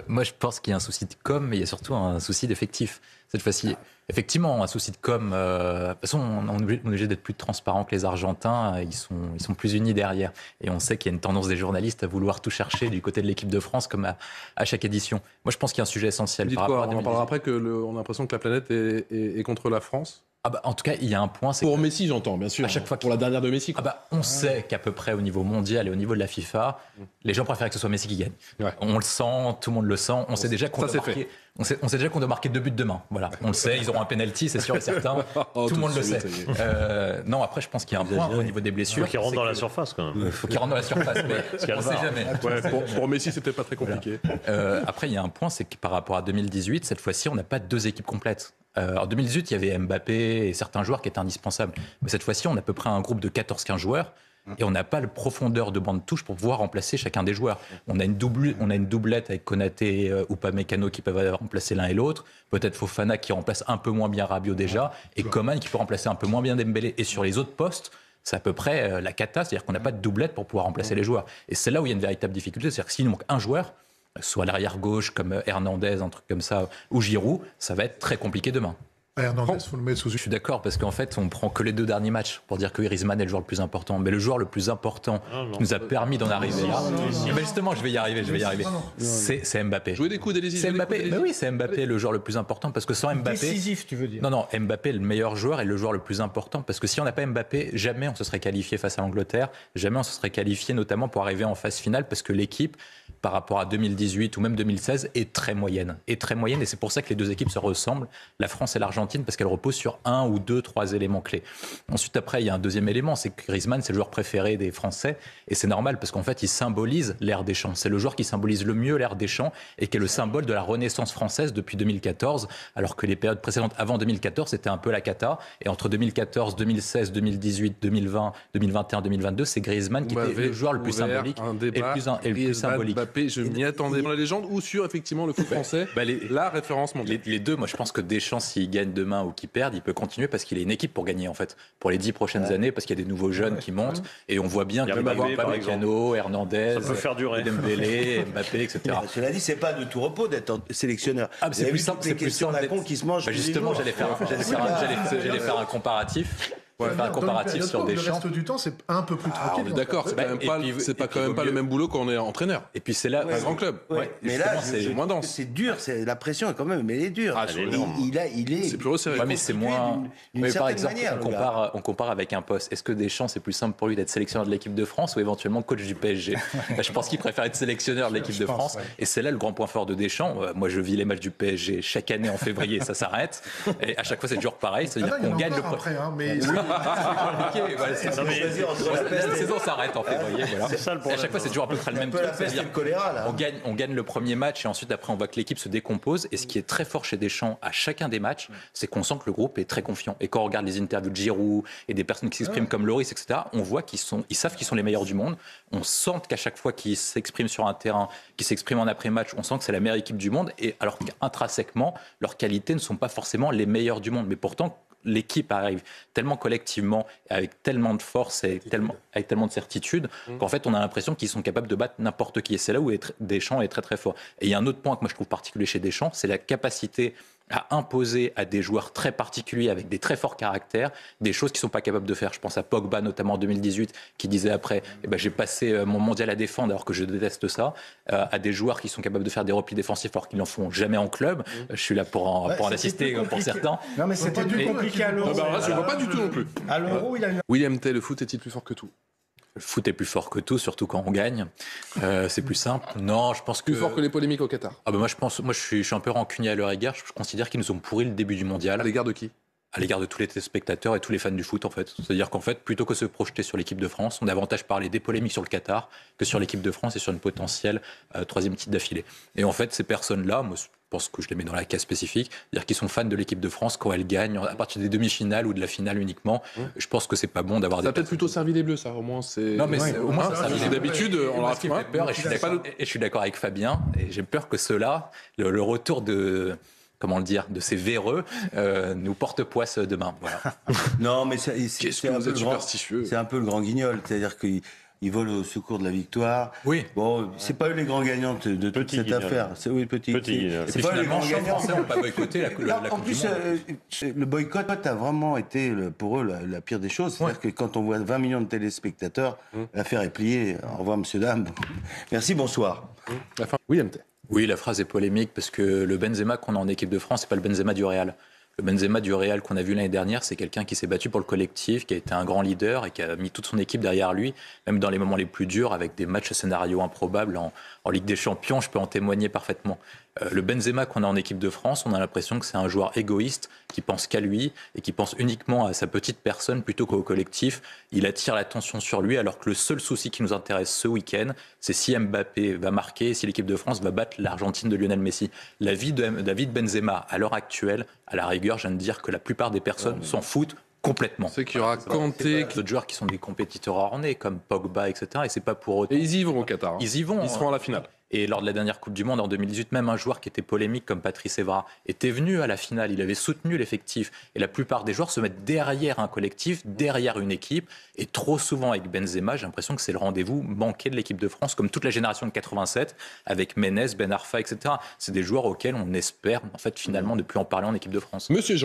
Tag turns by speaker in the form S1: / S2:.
S1: Moi, je pense qu'il y a un souci de com, mais il y a surtout un souci d'effectif. Cette fois-ci, effectivement, un souci de com. De toute façon, on est obligé d'être plus transparent que les Argentins. Ils sont plus unis derrière. Et on sait qu'il y a une tendance des journalistes à vouloir tout chercher du côté de l'équipe de France, comme à chaque édition. Moi, je pense qu'il y a un sujet essentiel.
S2: Dites quoi, on en parlera après, on a l'impression que la planète est contre la France.
S1: En tout cas, il y a un point.
S2: Pour Messi, j'entends, bien sûr.
S1: À chaque fois
S2: pour la dernière de Messi.
S1: On sait qu'à peu près au niveau mondial et au niveau de la FIFA, les gens préfèrent que ce soit Messi qui gagne. Ouais. On le sent, tout le monde le sent. On sait déjà qu'on doit marquer 2 buts demain. Voilà, on le sait. Ils auront un penalty, c'est sûr et certain. Tout le monde le sait. Non, après, je pense qu'il y a un point au niveau des blessures.
S3: Il faut qu'il rentre dans la surface quand même.
S1: Il faut qu'il rentre dans la surface, mais on ne sait jamais.
S2: Pour Messi, c'était pas très compliqué.
S1: Après, il y a un point, c'est que par rapport à 2018, cette fois-ci, on n'a pas 2 équipes complètes. En 2018, il y avait Mbappé et certains joueurs qui étaient indispensables. Mais cette fois-ci, on a à peu près un groupe de 14-15 joueurs et on n'a pas la profondeur de banc de touche pour pouvoir remplacer chacun des joueurs. On a une doublette avec Konaté et Upamecano qui peuvent remplacer l'un et l'autre. Peut-être Fofana qui remplace un peu moins bien Rabiot déjà et Coman qui peut remplacer un peu moins bien Dembélé. Et sur les autres postes, c'est à peu près la cata, c'est-à-dire qu'on n'a pas de doublette pour pouvoir remplacer les joueurs. Et c'est là où il y a une véritable difficulté, c'est-à-dire que s'il nous manque un joueur, soit à l'arrière gauche comme Hernandez, un truc comme ça, ou Giroud, ça va être très compliqué demain.
S4: Hernandez, faut le mettre sous.
S1: Je suis d'accord parce qu'en fait, on prend que les 2 derniers matchs pour dire que Griezmann est le joueur le plus important. Mais le joueur le plus important qui nous a permis d'en arriver là. Mais justement, je vais y arriver. C'est Mbappé.
S2: Jouer des coups d'Élysée.
S1: C'est Mbappé. Mais oui, c'est Mbappé le joueur le plus important parce que sans Mbappé.
S5: Décisif, tu veux dire.
S1: Non, Mbappé est le meilleur joueur et le joueur le plus important parce que si on n'a pas Mbappé, jamais on se serait qualifié face à l'Angleterre, jamais on se serait qualifié notamment pour arriver en phase finale parce que l'équipe, par rapport à 2018 ou même 2016, est très moyenne. Et c'est pour ça que les 2 équipes se ressemblent, la France et l'Argentine, parce qu'elles reposent sur 1 ou 2, 3 éléments clés. Ensuite, après, il y a un deuxième élément, c'est que Griezmann, c'est le joueur préféré des Français, et c'est normal, parce qu'en fait, il symbolise l'ère Deschamps. C'est le joueur qui symbolise le mieux l'ère Deschamps, et qui est le symbole de la renaissance française depuis 2014, alors que les périodes précédentes, avant 2014, c'était un peu la cata, et entre 2014, 2016, 2018, 2020, 2021, 2022, c'est Griezmann qui était le joueur le plus symbolique et le plus symbolique.
S2: Mbappé, je m'y attendais. Dans la légende ou sur effectivement le foot français, la référence mondiale.
S1: Les 2, moi je pense que Deschamps, s'il gagne demain ou qu'il perd, il peut continuer parce qu'il est une équipe pour gagner en fait, pour les 10 prochaines années, parce qu'il y a des nouveaux jeunes qui montent et on voit bien qu'il va y avoir Upamecano, Hernandez, Dembélé, Mbappé, etc.
S6: Mais cela dit, c'est pas de tout repos d'être sélectionneur.
S1: C'est plus simple,
S6: qui se mangent.
S1: Justement, j'allais faire un comparatif. Un comparatif sur Deschamps.
S4: Le reste du temps, c'est un peu plus tranquille.
S2: D'accord, c'est quand même pas le même boulot qu'on est entraîneur.
S1: Et puis c'est là,
S2: un grand club.
S6: Mais là,
S2: c'est moins dense.
S6: C'est dur, la pression quand même, mais elle est dure.
S2: C'est plus resserré.
S1: Mais c'est moins. Mais par exemple, on compare avec un poste. Est-ce que Deschamps, c'est plus simple pour lui d'être sélectionneur de l'équipe de France ou éventuellement coach du PSG? Je pense qu'il préfère être sélectionneur de l'équipe de France. Et c'est là le grand point fort de Deschamps. Moi, je vis les matchs du PSG chaque année en février, ça s'arrête. Et à chaque fois, c'est toujours pareil. C'est-à-dire qu'on gagne le premier. La saison s'arrête en février. Voilà. Et à chaque fois, c'est toujours à peu près le même truc. On gagne le premier match et ensuite, après, on voit que l'équipe se décompose. Et ce qui est très fort chez Deschamps à chacun des matchs, c'est qu'on sent que le groupe est très confiant. Et quand on regarde les interviews de Giroud et des personnes qui s'expriment comme Loris, etc., on voit qu'ils savent qu'ils sont les meilleurs du monde. On sent qu'à chaque fois qu'ils s'expriment sur un terrain, qu'ils s'expriment en après-match, on sent que c'est la meilleure équipe du monde. Et alors qu'intrinsèquement, leurs qualités ne sont pas forcément les meilleures du monde. Mais pourtant, l'équipe arrive tellement collectivement, avec tellement de force et avec tellement de certitude, qu'en fait, on a l'impression qu'ils sont capables de battre n'importe qui. Et c'est là où Deschamps est très très fort. Et il y a un autre point que moi je trouve particulier chez Deschamps, c'est la capacité à imposer à des joueurs très particuliers, avec des très forts caractères, des choses qu'ils ne sont pas capables de faire. Je pense à Pogba, notamment en 2018, qui disait après j'ai passé mon mondial à défendre alors que je déteste ça, à des joueurs qui sont capables de faire des replis défensifs alors qu'ils n'en font jamais en club. Je suis là pour en assister pour certains.
S5: Non, mais c'était plus compliqué à l'Euro.
S2: Je ne vois pas du tout non plus.
S5: À l'Euro, il a une...
S2: William Tay, le foot est-il plus fort que tout?
S1: Le foot est plus fort que tout, surtout quand on gagne. C'est plus simple. Non, je pense que...
S2: Plus fort que les polémiques au Qatar.
S1: Moi, je suis un peu rancunier à leur égard. Je considère qu'ils nous ont pourri le début du mondial.
S2: À l'égard de qui?
S1: À l'égard de tous les téléspectateurs et tous les fans du foot, en fait. C'est-à-dire qu'en fait, plutôt que se projeter sur l'équipe de France, on a davantage parlé des polémiques sur le Qatar que sur l'équipe de France et sur une potentielle 3e titre d'affilée. Et en fait, ces personnes-là, moi, je pense que je les mets dans la case spécifique, c'est-à-dire qu'ils sont fans de l'équipe de France quand elle gagne, à partir des demi-finales ou de la finale uniquement. Je pense que c'est pas bon d'avoir
S2: ça a peut-être plutôt servi les Bleus, ça, au moins.
S1: Non, mais au moins, ça servi.
S2: D'habitude, on leur a
S1: fait peur, et je suis d'accord avec Fabien, et j'ai peur que ceux-là, le retour de ces véreux, nous porte poisse demain. Voilà.
S6: Non, mais c'est un peu le grand guignol. C'est-à-dire que ils volent au secours de la victoire.
S1: Oui.
S6: Bon, c'est pas eux les grands gagnants de toute cette affaire. C'est petit.
S1: C'est pas eux les grands gagnants. Français n'ont pas boycotté la
S6: En
S1: Coupe
S6: plus,
S1: du Monde.
S6: le boycott a vraiment été pour eux la pire des choses. C'est-à-dire que quand on voit 20 millions de téléspectateurs, l'affaire est pliée. Au revoir, monsieur, dame. Merci, bonsoir.
S2: William T.
S1: Oui, la phrase est polémique parce que le Benzema qu'on a en équipe de France, c'est pas le Benzema du Real. Le Benzema du Real qu'on a vu l'année dernière, c'est quelqu'un qui s'est battu pour le collectif, qui a été un grand leader et qui a mis toute son équipe derrière lui, même dans les moments les plus durs, avec des matchs à scénario improbables en Ligue des Champions, je peux en témoigner parfaitement. Le Benzema qu'on a en équipe de France, on a l'impression que c'est un joueur égoïste qui pense qu'à lui et qui pense uniquement à sa petite personne plutôt qu'au collectif. Il attire l'attention sur lui alors que le seul souci qui nous intéresse ce week-end, c'est si Mbappé va marquer, si l'équipe de France va battre l'Argentine de Lionel Messi. La vie de David Benzema, à l'heure actuelle, à la rigueur, je viens de dire que la plupart des personnes s'en foutent complètement.
S2: C'est qu'il y aura Kanté.
S1: D'autres joueurs qui sont des compétiteurs ornés, comme Pogba, etc. Et c'est pas pour autant.
S2: Et ils y vont au Qatar.
S1: Ils y vont.
S2: Ils seront à la finale.
S1: Et lors de la dernière Coupe du Monde en 2018, même un joueur qui était polémique comme Patrice Evra était venu à la finale, il avait soutenu l'effectif. Et la plupart des joueurs se mettent derrière un collectif, derrière une équipe. Et trop souvent avec Benzema, j'ai l'impression que c'est le rendez-vous manqué de l'équipe de France, comme toute la génération de 87, avec Ménez, Ben Arfa, etc. C'est des joueurs auxquels on espère en fait finalement ne plus en parler en équipe de France.
S2: Monsieur Jean.